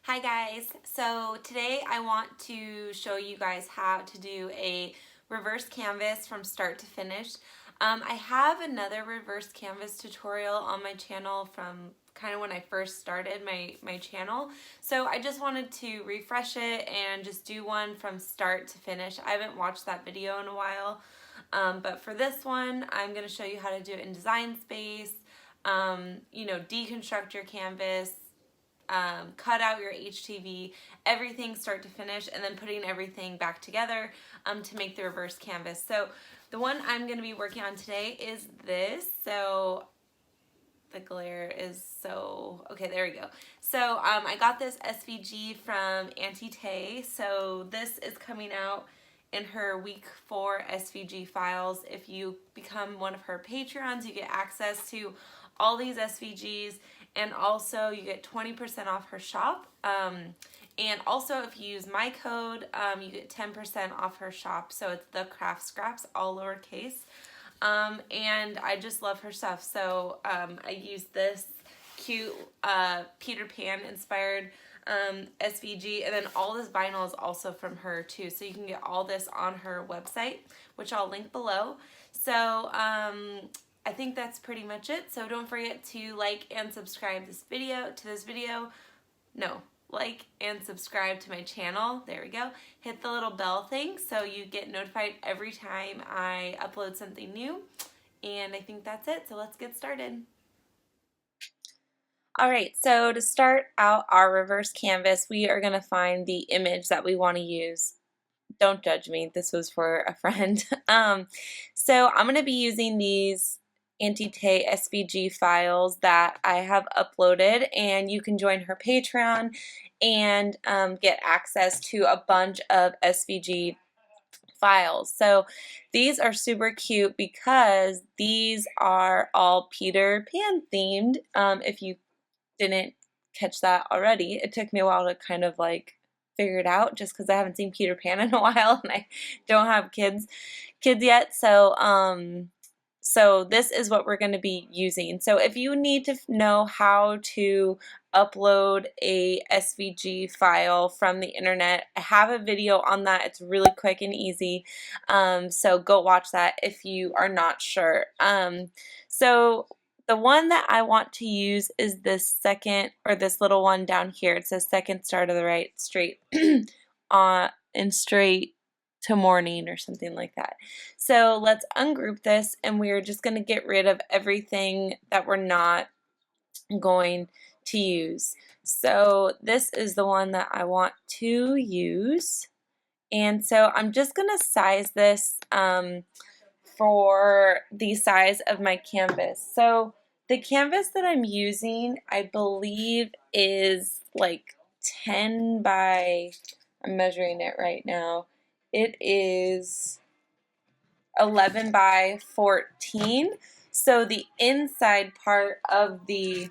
Hi guys, so today I want to show you guys how to do a reverse canvas from start to finish. I have another reverse canvas tutorial on my channel from kind of when I first started my channel, so I just wanted to refresh it and just do one from start to finish. I haven't watched that video in a while, but for this one I'm going to show you how to do it in Design Space, deconstruct your canvas, cut out your HTV, everything start to finish, and then putting everything back together to make the reverse canvas. So the one I'm going to be working on today is this. So the glare is okay, there we go. So I got this SVG from Auntie Tay. So this is coming out in her week 4 SVG files. If you become one of her Patreons, you get access to all these SVGs, and also you get 20% off her shop. And also if you use my code, you get 10% off her shop. So it's the Craft Scraps, all lowercase. And I just love her stuff. So I use this cute Peter Pan inspired SVG, and then all this vinyl is also from her too. So you can get all this on her website, which I'll link below. So I think that's pretty much it. So don't forget to like and subscribe to this video. No, like and subscribe to my channel. There we go. Hit the little bell thing so you get notified every time I upload something new. And I think that's it. So let's get started. All right, so to start out our reverse canvas, we are going to find the image that we want to use. Don't judge me. This was for a friend. So I'm going to be using these Auntie Tay SVG files that I have uploaded, and you can join her Patreon and get access to a bunch of SVG files. So these are super cute because these are all Peter Pan themed. If you didn't catch that already, it took me a while to kind of like figure it out just because I haven't seen Peter Pan in a while and I don't have kids yet. So this is what we're going to be using. So if you need to know how to upload a SVG file from the internet, I have a video on that. It's really quick and easy. So go watch that if you are not sure. So the one that I want to use is this second, or this little one down here. It says second star to the right, straight and straight to morning or something like that. So let's ungroup this, and we're just going to get rid of everything that we're not going to use. So this is the one that I want to use, and so I'm just going to size this for the size of my canvas. So the canvas that I'm using, I believe, is like 10 by, I'm measuring it right now, it is 11 by 14. So the inside part of the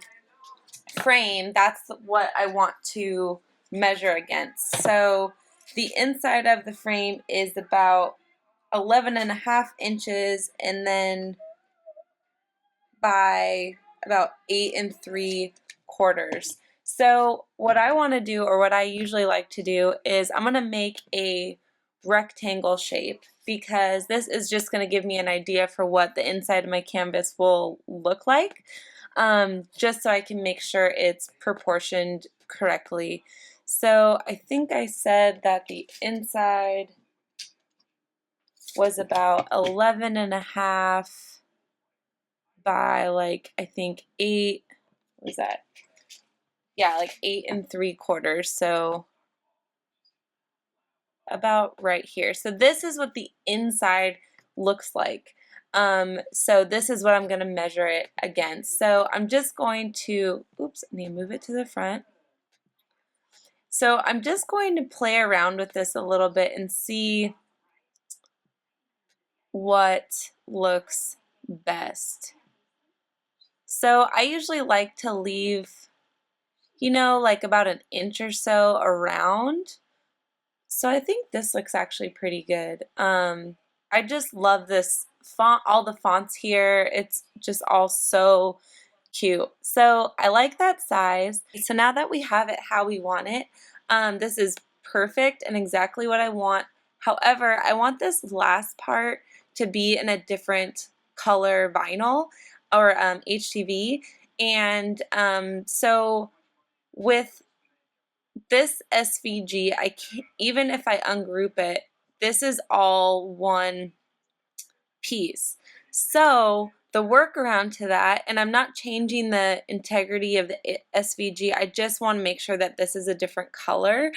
frame, that's what I want to measure against. So the inside of the frame is about 11.5 inches, and then by about 8 3/4. So what I want to do, or what I usually like to do, is I'm going to make a rectangle shape, because this is just going to give me an idea for what the inside of my canvas will look like, just so I can make sure it's proportioned correctly. So I think I said that the inside was about 11.5 by, like, I think 8, what was that? Yeah, like 8 3/4. So about right here. So this is what the inside looks like. So this is what I'm going to measure it against. So I'm just going to, oops, I need to move it to the front. So I'm just going to play around with this a little bit and see what looks best. So I usually like to leave, like about an inch or so around. So I think this looks actually pretty good. I just love this font, all the fonts here. It's just all so cute. So I like that size. So now that we have it how we want it, this is perfect and exactly what I want. However, I want this last part to be in a different color vinyl or HTV. And so with this SVG, I can't, even if I ungroup it, this is all one piece. So the workaround to that, and I'm not changing the integrity of the SVG, I just want to make sure that this is a different color.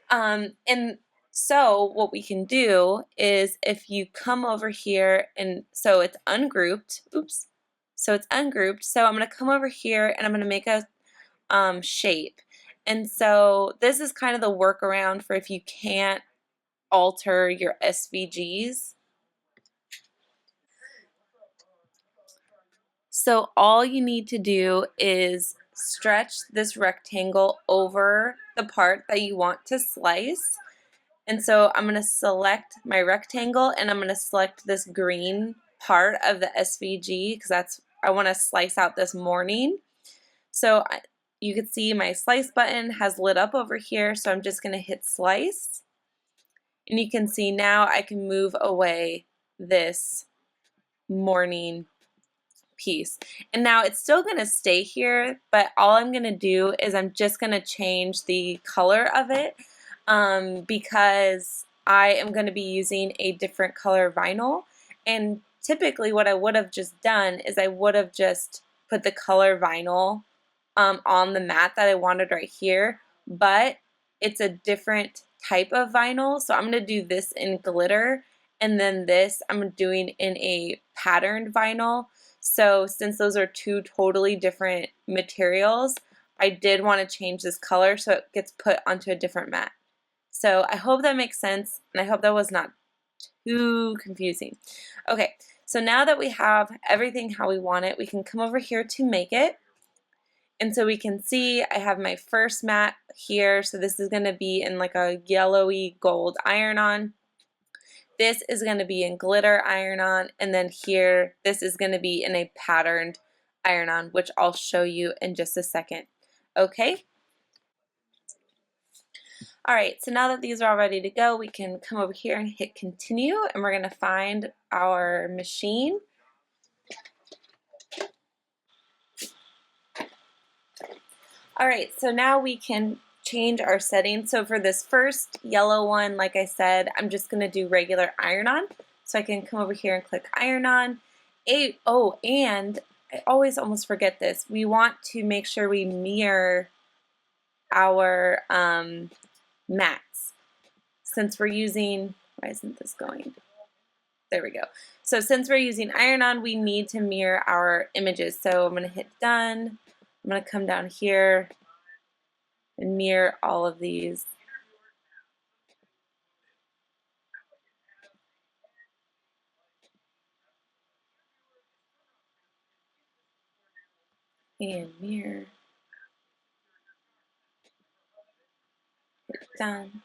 And so what we can do is if you come over here, and so it's ungrouped, oops, so it's ungrouped, so I'm going to come over here and I'm going to make a shape. And so this is kind of the workaround for if you can't alter your SVGs. So all you need to do is stretch this rectangle over the part that you want to slice. And so I'm going to select my rectangle and I'm going to select this green part of the SVG because I want to slice out this morning. So you can see my slice button has lit up over here, so I'm just going to hit slice. And you can see now I can move away this morning piece. And now it's still going to stay here, but all I'm going to do is I'm just going to change the color of it because I am going to be using a different color vinyl. And typically what I would have just done is I would have just put the color vinyl on the mat that I wanted right here, but it's a different type of vinyl. So I'm going to do this in glitter, and then this I'm doing in a patterned vinyl. So since those are two totally different materials, I did want to change this color so it gets put onto a different mat. So I hope that makes sense, and I hope that was not too confusing. Okay, so now that we have everything how we want it, we can come over here to make it. And so we can see I have my first mat here. So this is going to be in like a yellowy gold iron-on. This is going to be in glitter iron-on. And then here, this is going to be in a patterned iron-on, which I'll show you in just a second. Okay? All right, so now that these are all ready to go, we can come over here and hit continue. And we're going to find our machine. All right, so now we can change our settings. So for this first yellow one, like I said, I'm just going to do regular iron-on. So I can come over here and click iron-on. Oh, and I always almost forget this. We want to make sure we mirror our mats. Since we're using, why isn't this going? There we go. So since we're using iron-on, we need to mirror our images. So I'm going to hit done. I'm going to come down here and mirror all of these. And mirror. Hit done.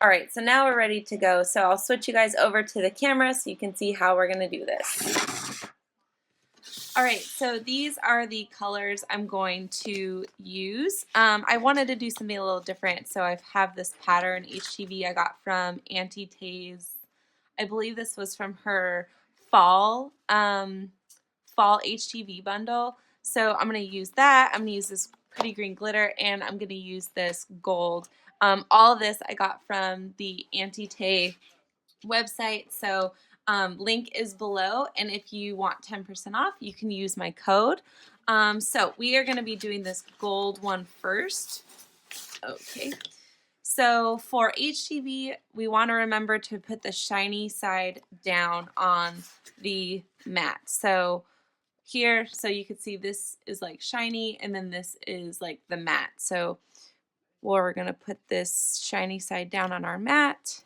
All right, so now we're ready to go. So I'll switch you guys over to the camera so you can see how we're going to do this. All right, so these are the colors I'm going to use. I wanted to do something a little different, so I have this pattern HTV I got from Auntie Tay's. I believe this was from her fall HTV bundle. So I'm going to use that. I'm going to use this pretty green glitter, and I'm going to use this gold. All of this I got from the Auntie Tay website. So link is below, and if you want 10% off, you can use my code. So we are going to be doing this gold one first. Okay. So for HTV, we want to remember to put the shiny side down on the mat. So here, so you can see this is like shiny, and then this is like the matte. So we're going to put this shiny side down on our mat.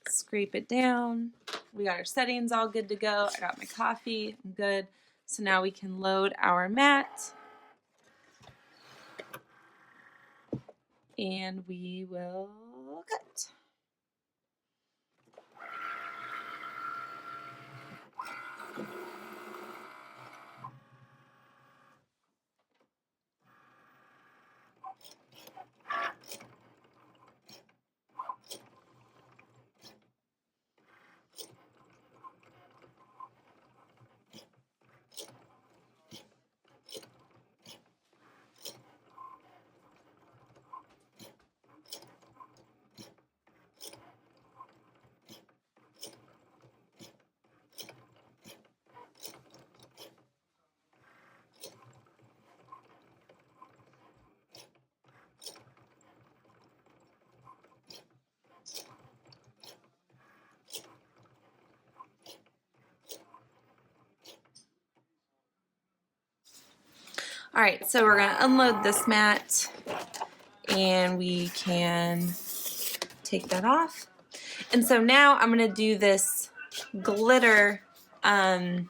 Scrape it down. We got our settings all good to go. I got my coffee. I'm good. So now we can load our mat. And we will cut. All right, so we're gonna unload this mat and we can take that off. And so now I'm gonna do this glitter HTV.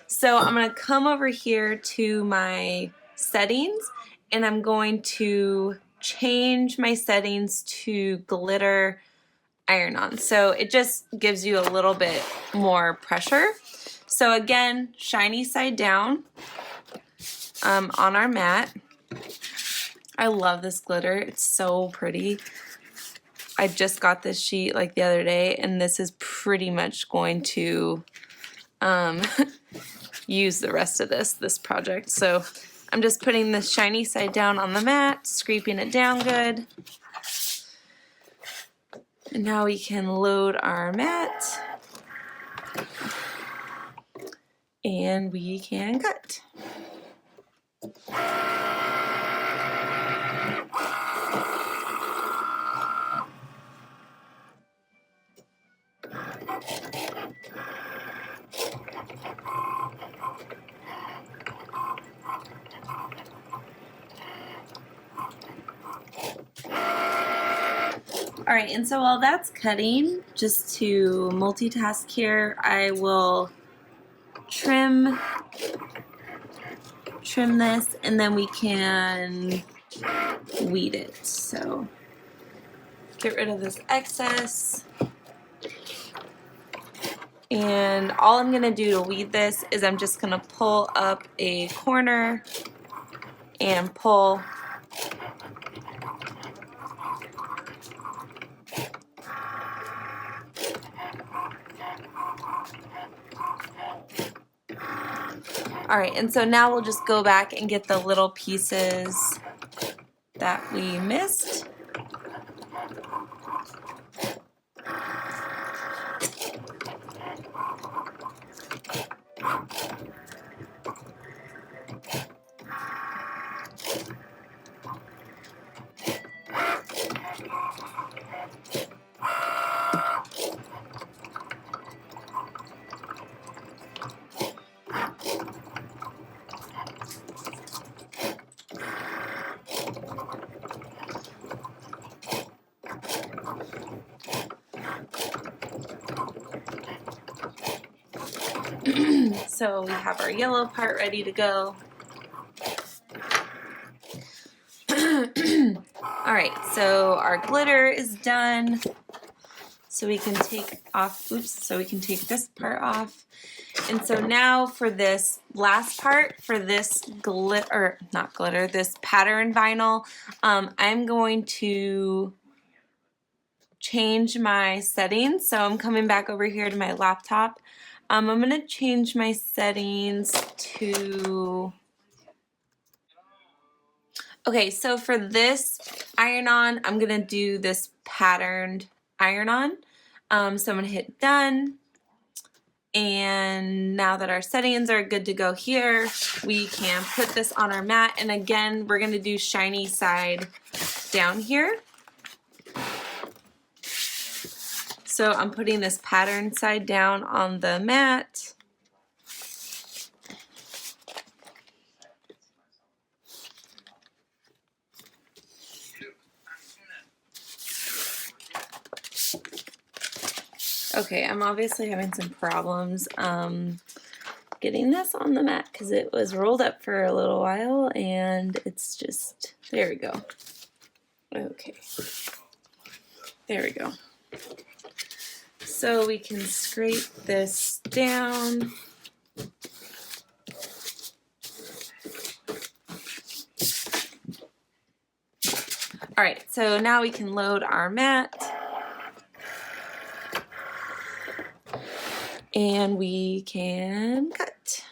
So I'm gonna come over here to my settings and I'm going to change my settings to glitter iron-on. So it just gives you a little bit more pressure. So again, shiny side down on our mat. I love this glitter. It's so pretty. I just got this sheet like the other day and this is pretty much going to use the rest of this project. So I'm just putting the shiny side down on the mat, scraping it down good. And now we can load our mat and we can cut. All right, and so while that's cutting, just to multitask here, I will trim this and then we can weed it. So get rid of this excess. And all I'm gonna do to weed this is I'm just gonna pull up a corner and pull. All right, and so now we'll just go back and get the little pieces that we missed. So we have our yellow part ready to go. All right, so our glitter is done. So we can take off, so we can take this part off. And so now for this last part, for this this pattern vinyl, I'm going to change my settings. So I'm coming back over here to my laptop. I'm going to change my settings to, okay, so for this iron-on, I'm going to do this patterned iron-on. So I'm going to hit done. And now that our settings are good to go here, we can put this on our mat. And again, we're going to do shiny side down here. So I'm putting this pattern side down on the mat. Okay, I'm obviously having some problems getting this on the mat because it was rolled up for a little while and it's just, there we go. Okay, there we go. So we can scrape this down. All right, so now we can load our mat. And we can cut.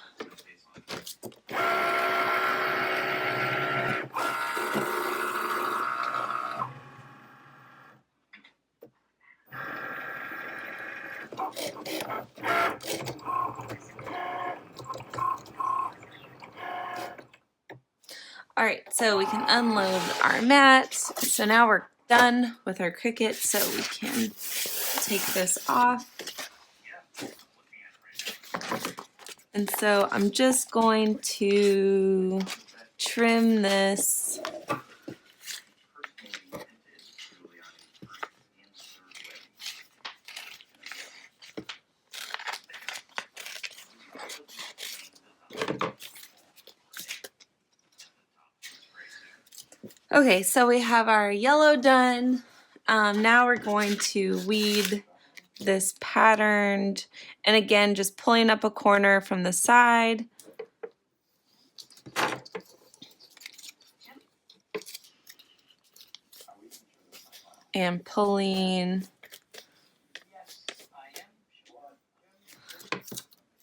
All right, so we can unload our mat. So now we're done with our Cricut, so we can take this off. And so I'm just going to trim this. Okay, so we have our yellow done. Now we're going to weed this patterned, and again, just pulling up a corner from the side. And pulling.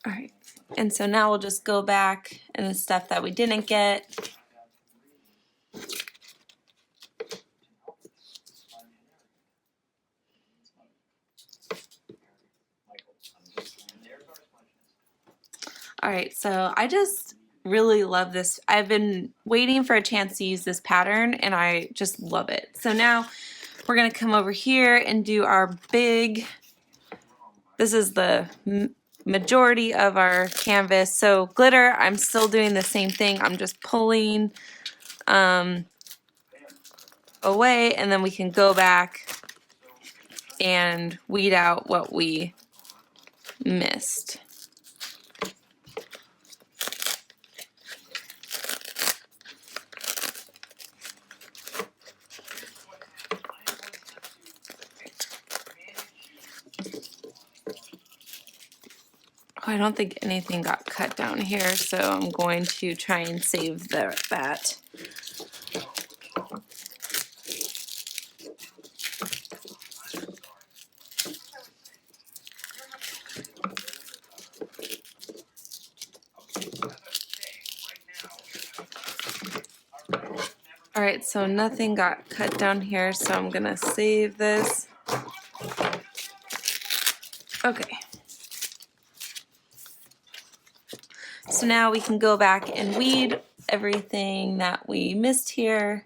All right, and so now we'll just go back and the stuff that we didn't get. All right, so I just really love this. I've been waiting for a chance to use this pattern and I just love it. So now we're gonna come over here and do our big, this is the majority of our canvas. So glitter, I'm still doing the same thing. I'm just pulling away, and then we can go back and weed out what we missed. Oh, I don't think anything got cut down here, so I'm going to try and save that. All right, so nothing got cut down here, so I'm gonna save this. Okay. So now we can go back and weed everything that we missed here.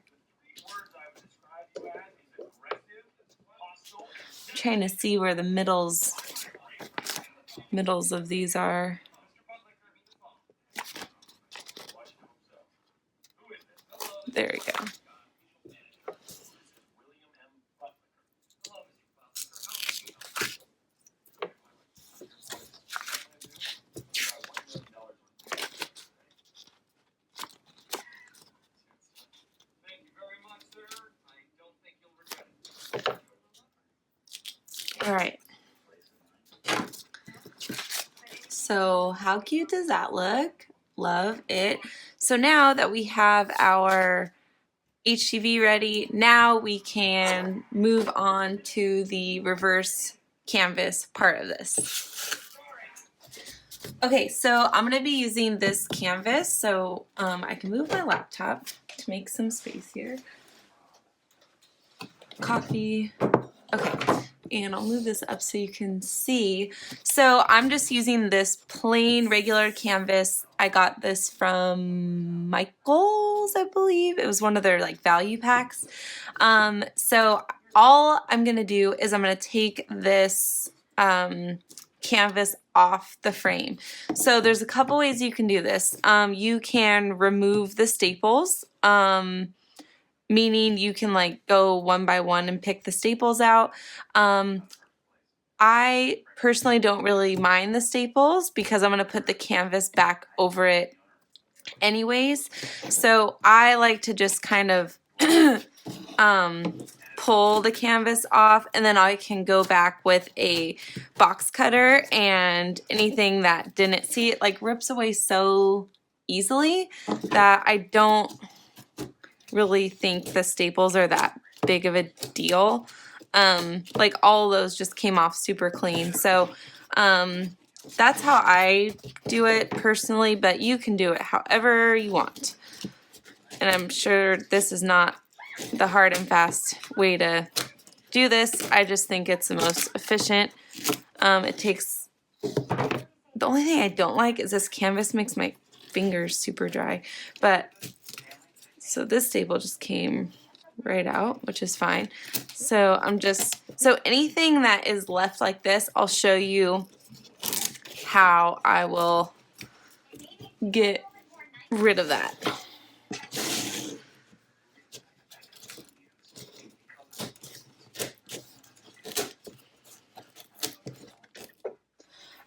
I'm trying to see where the middles of these are. There we go. All right. So how cute does that look? Love it. So now that we have our HTV ready, now we can move on to the reverse canvas part of this. Okay, so I'm going to be using this canvas, so I can move my laptop to make some space here. Coffee. Okay, and I'll move this up so you can see. So I'm just using this plain regular canvas. I got this from Michael's, I believe. It was one of their like value packs. So all I'm gonna do is I'm gonna take this canvas off the frame. So there's a couple ways you can do this. You can remove the staples. Meaning you can like go one by one and pick the staples out. I personally don't really mind the staples because I'm going to put the canvas back over it anyways. So I like to just kind of pull the canvas off, and then I can go back with a box cutter, and anything that didn't see it like rips away so easily that I don't really think the staples are that big of a deal. Like all those just came off super clean. So that's how I do it personally, but you can do it however you want. And I'm sure this is not the hard and fast way to do this. I just think it's the most efficient. It takes, the only thing I don't like is this canvas makes my fingers super dry, but so this staple just came right out, which is fine. So so anything that is left like this, I'll show you how I will get rid of that.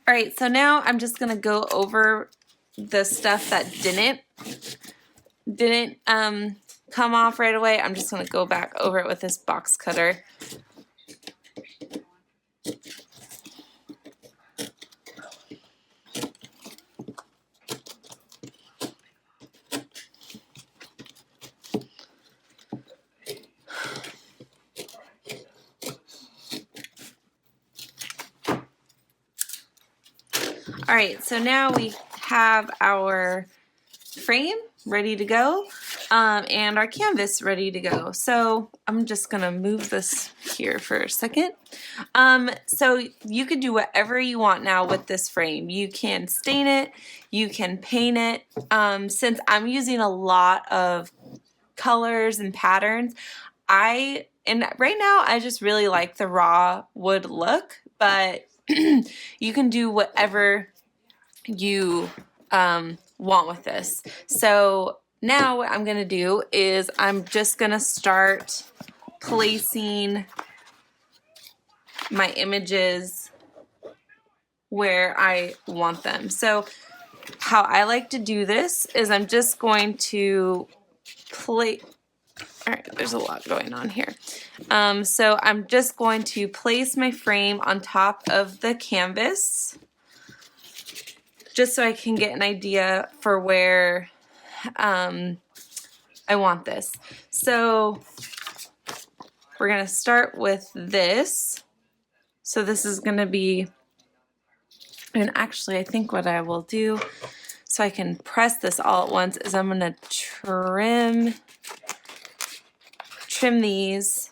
All right, so now I'm just gonna go over the stuff that didn't come off right away. I'm just gonna go back over it with this box cutter. All right, so now we have our frame ready to go, and our canvas ready to go. So I'm just gonna move this here for a second. So you can do whatever you want now with this frame. You can stain it, you can paint it. Since I'm using a lot of colors and patterns, right now I just really like the raw wood look, but you can do whatever you want with this. So now what I'm gonna do is I'm just gonna start placing my images where I want them. So how I like to do this is I'm just going to place, all right, there's a lot going on here. So I'm just going to place my frame on top of the canvas just so I can get an idea for where I want this. So we're gonna start with this. So this is gonna be, and actually I think what I will do so I can press this all at once is I'm gonna trim these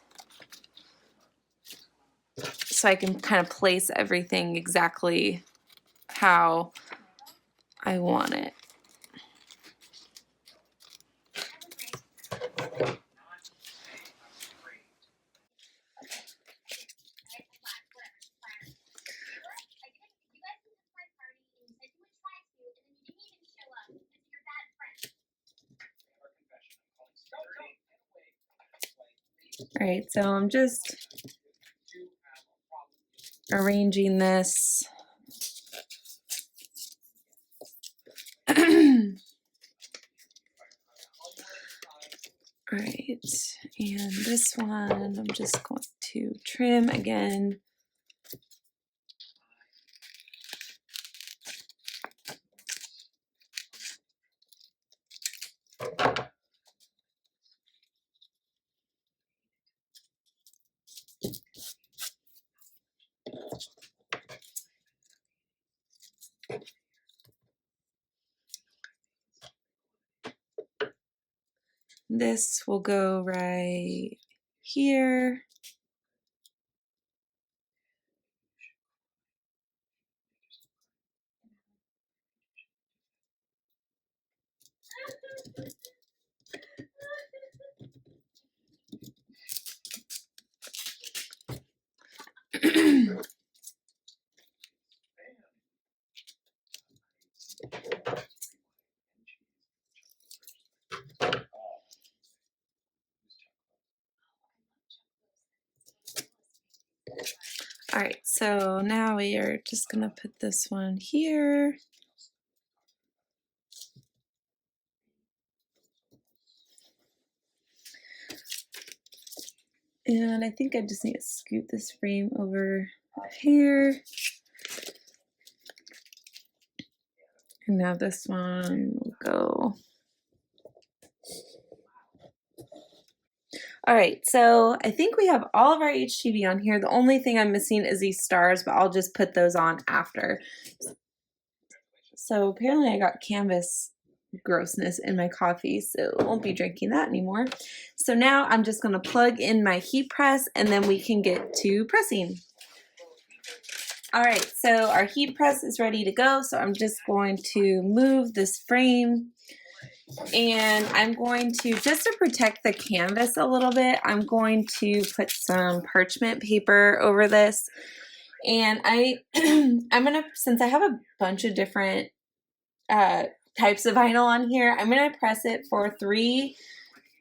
so I can kind of place everything exactly how I want it. All right, so I'm just arranging this. All right, and this one I'm just going to trim again. This will go right here. All right, so now we are just gonna put this one here. And I think I just need to scoot this frame over here. And now this one will go. All right, so I think we have all of our HTV on here. The only thing I'm missing is these stars, but I'll just put those on after. So apparently I got canvas grossness in my coffee, so I won't be drinking that anymore. So now I'm just gonna plug in my heat press and then we can get to pressing. All right, so our heat press is ready to go. So I'm just going to move this frame and I'm going to, just to protect the canvas a little bit, I'm going to put some parchment paper over this. And I'm gonna, since I have a bunch of different types of vinyl on here. I'm going to press it for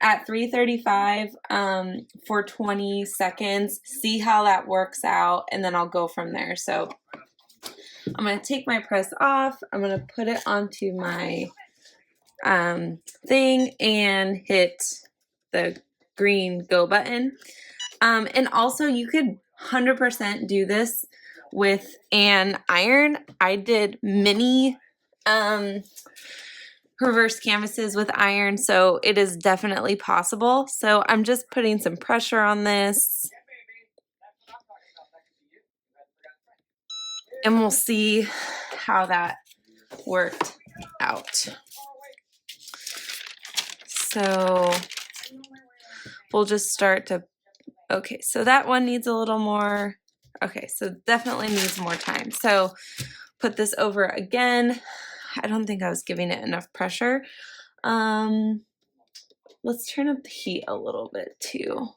at 335 for 20 seconds, see how that works out, and then I'll go from there. So I'm going to take my press off. I'm going to put it onto my thing and hit the green go button. And also you could 100% do this with an iron. I did many reverse canvases with iron, so it is definitely possible. So I'm just putting some pressure on this, and we'll see how that worked out. So we'll just start to, okay, so that one needs a little more. Okay, so definitely needs more time. So put this over again. I don't think I was giving it enough pressure. Let's turn up the heat a little bit too.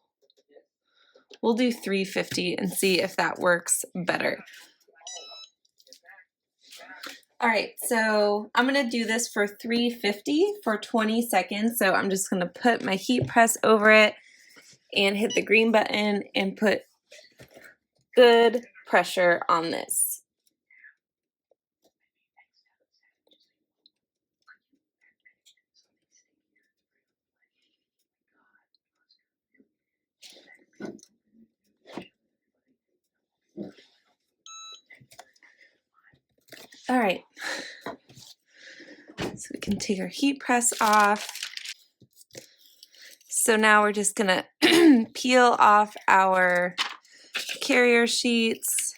We'll do 350 and see if that works better. All right, so I'm gonna do this for 350 for 20 seconds. So I'm just gonna put my heat press over it and hit the green button and put good pressure on this. All right, so we can take our heat press off. So now we're just gonna peel off our carrier sheets.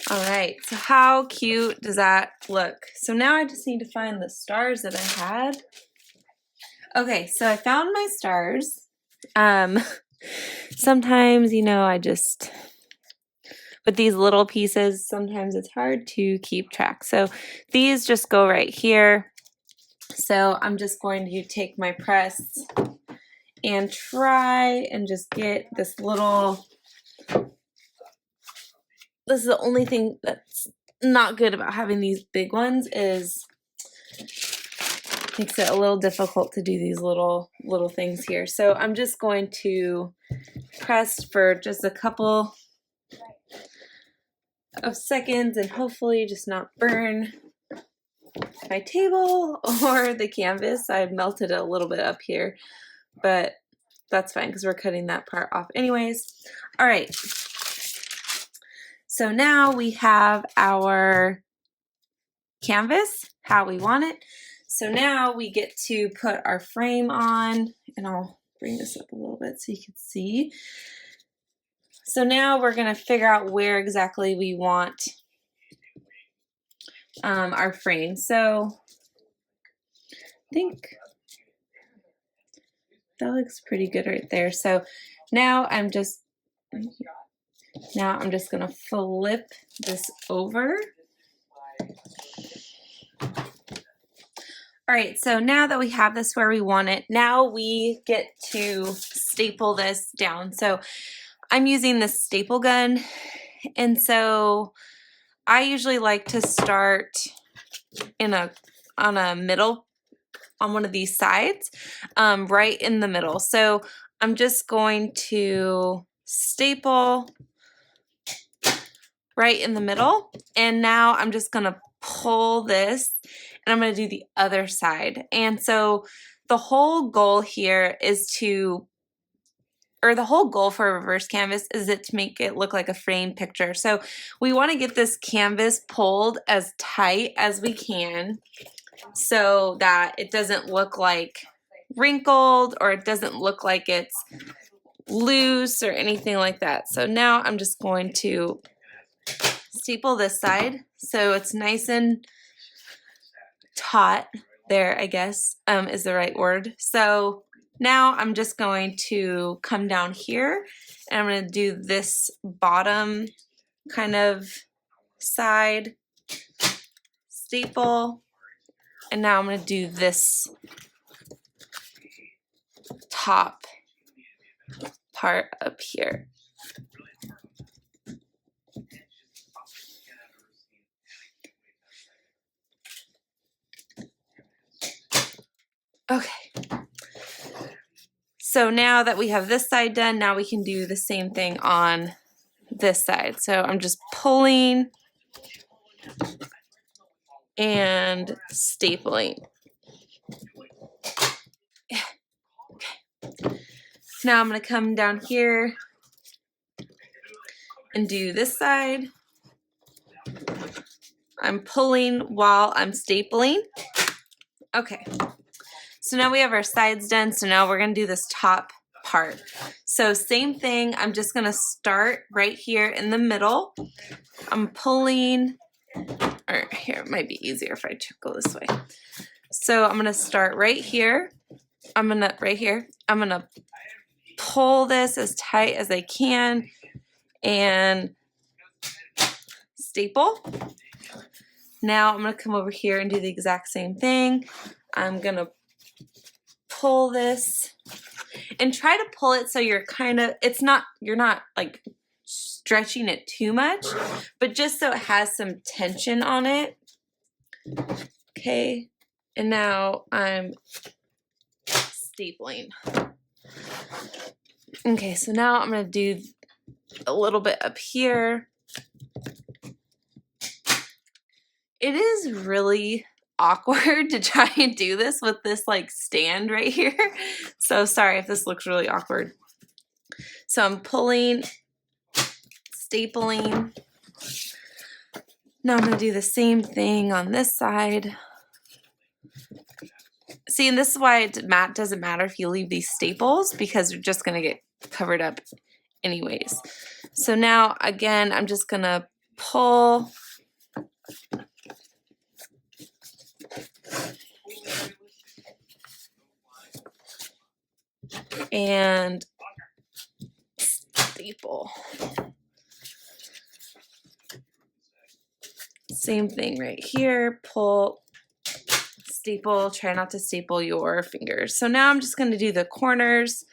All right, so how cute does that look? So now I just need to find the stars that I had. Okay, so I found my stars. Sometimes, you know, I just, with these little pieces, sometimes it's hard to keep track. So these just go right here. So I'm just going to take my press and try and just get this little, this is the only thing that's not good about having these big ones, is makes it a little difficult to do these little things here. So I'm just going to press for just a couple of seconds and hopefully just not burn my table or the canvas. I melted it a little bit up here, but that's fine because we're cutting that part off anyways. All right. So now we have our canvas how we want it. So now we get to put our frame on, and I'll bring this up a little bit so you can see. So now we're going to figure out where exactly we want our frame. So I think that looks pretty good right there. So now I'm just going to flip this over. All right, so now that we have this where we want it, now we get to staple this down. So I'm using this staple gun, and so I usually like to start on one of these sides, right in the middle. So I'm just going to staple right in the middle, and now I'm just gonna pull this, and I'm gonna do the other side. And so the whole goal here is the whole goal for a reverse canvas is to make it look like a framed picture. So we want to get this canvas pulled as tight as we can so that it doesn't look like wrinkled or it doesn't look like it's loose or anything like that. So now I'm just going to staple this side so it's nice and taut there, I guess, is the right word. So now I'm just going to come down here and I'm going to do this bottom kind of side staple, and now I'm going to do this top part up here. Okay. So now that we have this side done, now we can do the same thing on this side. So I'm just pulling and stapling. Okay. Now I'm going to come down here and do this side. I'm pulling while I'm stapling. Okay. So now we have our sides done. So now we're going to do this top part. So same thing. I'm just going to start right here in the middle. I'm pulling, or here, it might be easier if I go this way. So I'm going to start right here. I'm going to pull this as tight as I can and staple. Now I'm going to come over here and do the exact same thing. I'm going to pull this and try to pull it so you're you're not like stretching it too much, but just so it has some tension on it. Okay, and now I'm stapling. Okay, so now I'm going to do a little bit up here. It is really awkward to try and do this with this like stand right here. So sorry if this looks really awkward. So I'm pulling, stapling. Now I'm going to do the same thing on this side. See, and this is why it doesn't matter if you leave these staples, because they're just going to get covered up anyways. So now again, I'm just going to pull and staple. Same thing right here, pull, staple, try not to staple your fingers. So now I'm just going to do the corners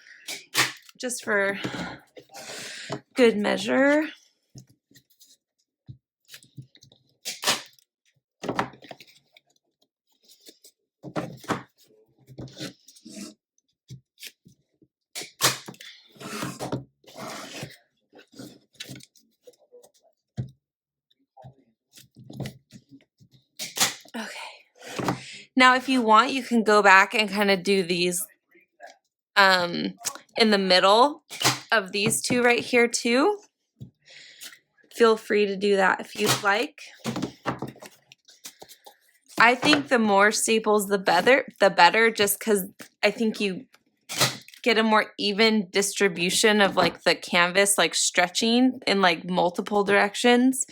just for good measure. Okay. Now if you want, you can go back and kind of do these in the middle of these two right here too. Feel free to do that if you'd like. I think the more staples the better, just because I think you get a more even distribution of like the canvas like stretching in like multiple directions.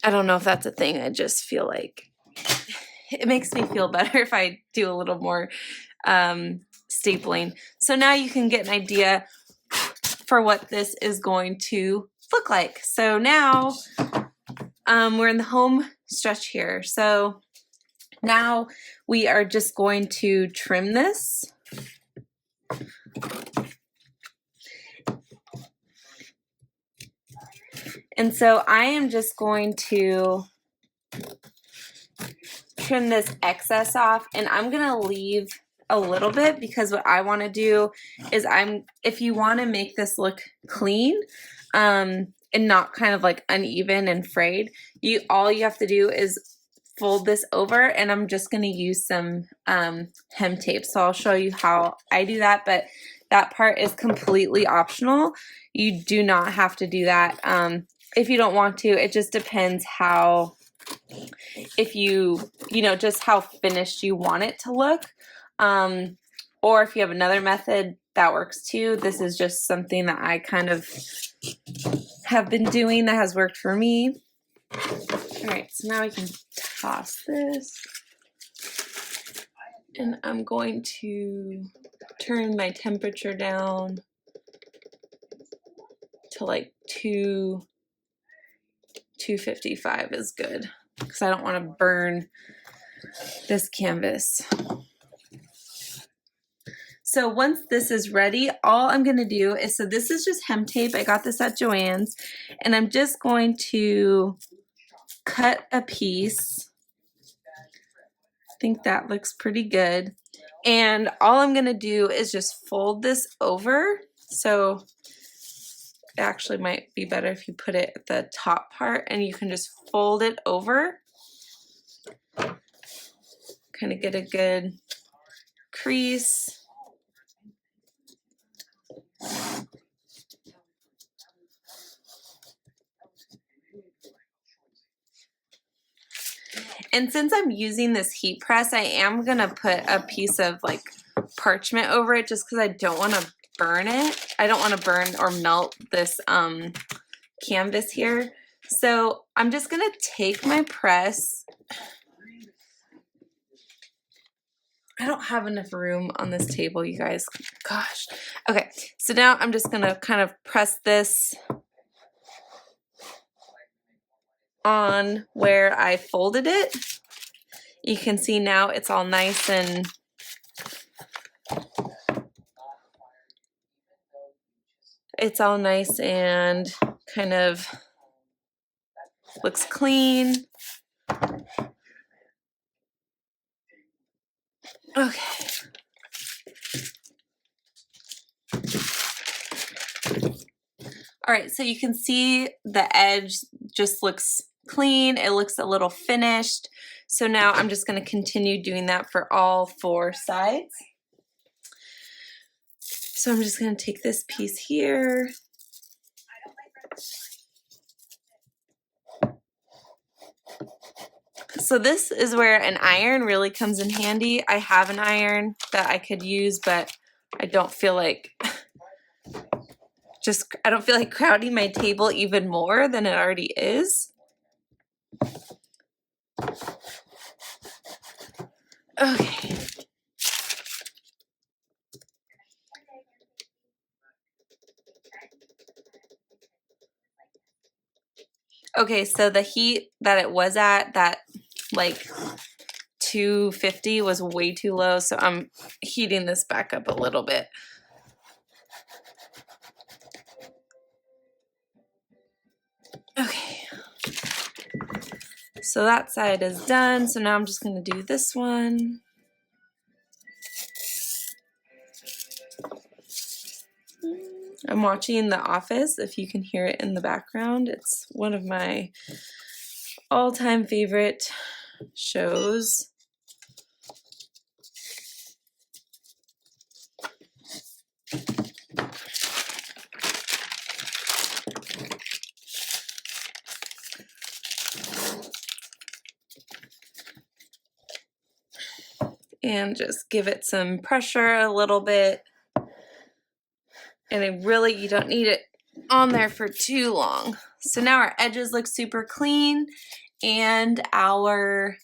I don't know if that's a thing. I just feel like it makes me feel better if I do a little more stapling. So now you can get an idea for what this is going to look like. So now we're in the home stretch here. So now we are just going to trim this. And so I am just going to trim this excess off, and I'm going to leave a little bit because what I want to do is if you want to make this look clean and not kind of like uneven and frayed, all you have to do is fold this over, and I'm just going to use some hem tape. So I'll show you how I do that, but that part is completely optional. You do not have to do that if you don't want to. It just depends how, if you know, just how finished you want it to look. Or if you have another method, that works too. This is just something that I kind of have been doing that has worked for me. All right, so now I can toss this. And I'm going to turn my temperature down to like 255 is good, because I don't want to burn this canvas. So once this is ready, all I'm going to do is, so this is just hemp tape. I got this at Joann's, and I'm just going to cut a piece. I think that looks pretty good. And all I'm going to do is just fold this over. So it actually might be better if you put it at the top part and you can just fold it over. Kind of get a good crease. And since I'm using this heat press, I am going to put a piece of like parchment over it just because I don't want to burn it. I don't want to burn or melt this canvas here. So I'm just going to take my press. I don't have enough room on this table, you guys. Gosh. Okay, so now I'm just going to kind of press this on where I folded it. You can see now it's all nice and kind of looks clean. Okay. All right, so you can see the edge just looks clean. It looks a little finished. So now I'm just going to continue doing that for all 4 sides. So I'm just going to take this piece here. So this is where an iron really comes in handy. I have an iron that I could use, but I don't feel like crowding my table even more than it already is. Okay. Okay, so the heat that it was at, that like 250 was way too low, so I'm heating this back up a little bit. Okay. So that side is done, so now I'm just going to do this one. I'm watching The Office, if you can hear it in the background. It's one of my all-time favorite shows. And just give it some pressure a little bit. And you don't need it on there for too long. So now our edges look super clean and our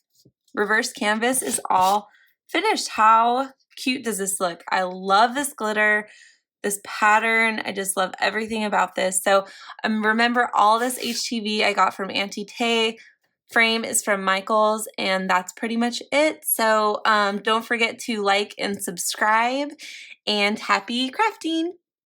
reverse canvas is all finished. How cute does this look? I love this glitter, this pattern. I just love everything about this. So remember, all this HTV I got from Auntie Tay. Frame is from Michaels, and that's pretty much it. So don't forget to like and subscribe, and happy crafting!